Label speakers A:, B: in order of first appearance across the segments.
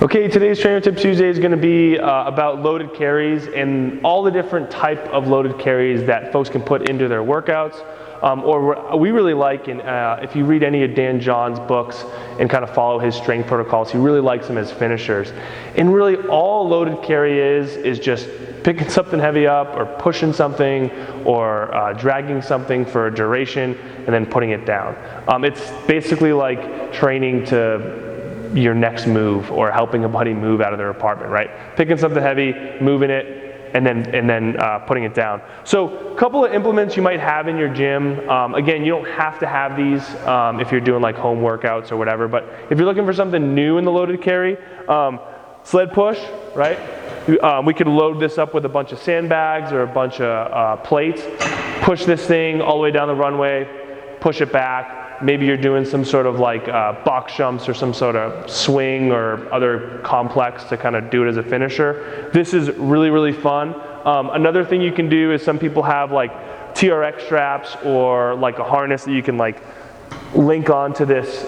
A: Okay, today's Trainer Tip Tuesday is going to be about loaded carries and all the different type of loaded carries that folks can put into their workouts. Or we really like, if you read any of Dan John's books and kind of follow his strength protocols, he really likes them as finishers. And really all loaded carry is just picking something heavy up or pushing something or dragging something for a duration and then putting it down. It's basically like training to your next move or helping a buddy move out of their apartment, right? Picking something heavy, moving it, and then putting it down. So a couple of implements you might have in your gym. Again, you don't have to have these if you're doing like home workouts or whatever, but if you're looking for something new in the loaded carry, sled push, right? We could load this up with a bunch of sandbags or a bunch of plates, push this thing all the way down the runway, push it back. Maybe you're doing some sort of like box jumps or some sort of swing or other complex to kind of do it as a finisher. This is really, really fun. Another thing you can do is some people have like TRX straps or like a harness that you can like link onto this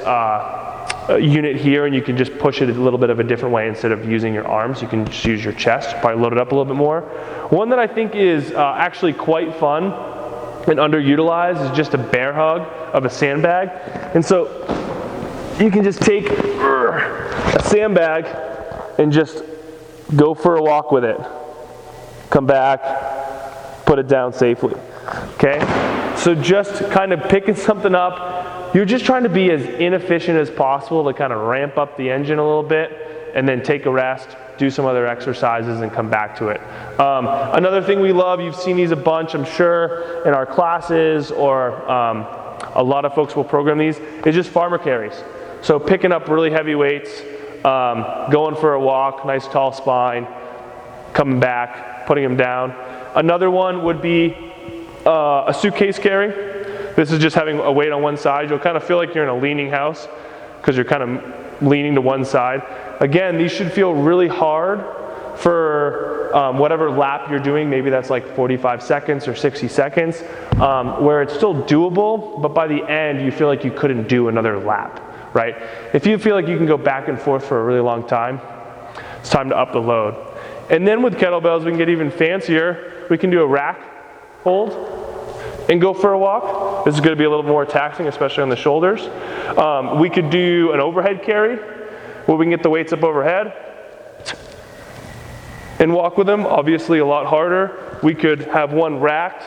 A: unit here, and you can just push it a little bit of a different way. Instead of using your arms, you can just use your chest, probably load it up a little bit more. One that I think is actually quite fun and underutilized is just a bear hug of a sandbag. And so you can just take a sandbag and just go for a walk with it. Come back, put it down safely. Okay? So just kind of picking something up. You're just trying to be as inefficient as possible to kind of ramp up the engine a little bit and then take a rest, do some other exercises, and come back to it. Another thing we love, you've seen these a bunch, I'm sure, in our classes, or a lot of folks will program these, is just farmer carries. So picking up really heavy weights, going for a walk, nice tall spine, coming back, putting them down. Another one would be a suitcase carry. This is just having a weight on one side. You'll kind of feel like you're in a leaning house because you're kind of leaning to one side. Again, these should feel really hard for whatever lap you're doing. Maybe that's like 45 seconds or 60 seconds, where it's still doable, but by the end you feel like you couldn't do another lap, right? If you feel like you can go back and forth for a really long time, it's time to up the load. And then with kettlebells, we can get even fancier. We can do a rack hold and go for a walk. This is going to be a little more taxing, especially on the shoulders. We could do an overhead carry, where we can get the weights up overhead and walk with them. Obviously a lot harder. We could have one racked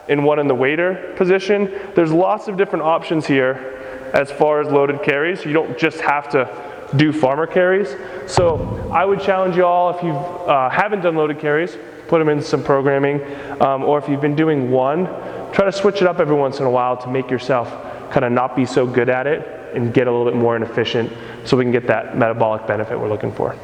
A: and one in the waiter position. There's lots of different options here as far as loaded carries. You don't just have to do farmer carries. So I would challenge you all, if you haven't done loaded carries, put them in some programming, or if you've been doing one, try to switch it up every once in a while to make yourself kind of not be so good at it and get a little bit more inefficient so we can get that metabolic benefit we're looking for.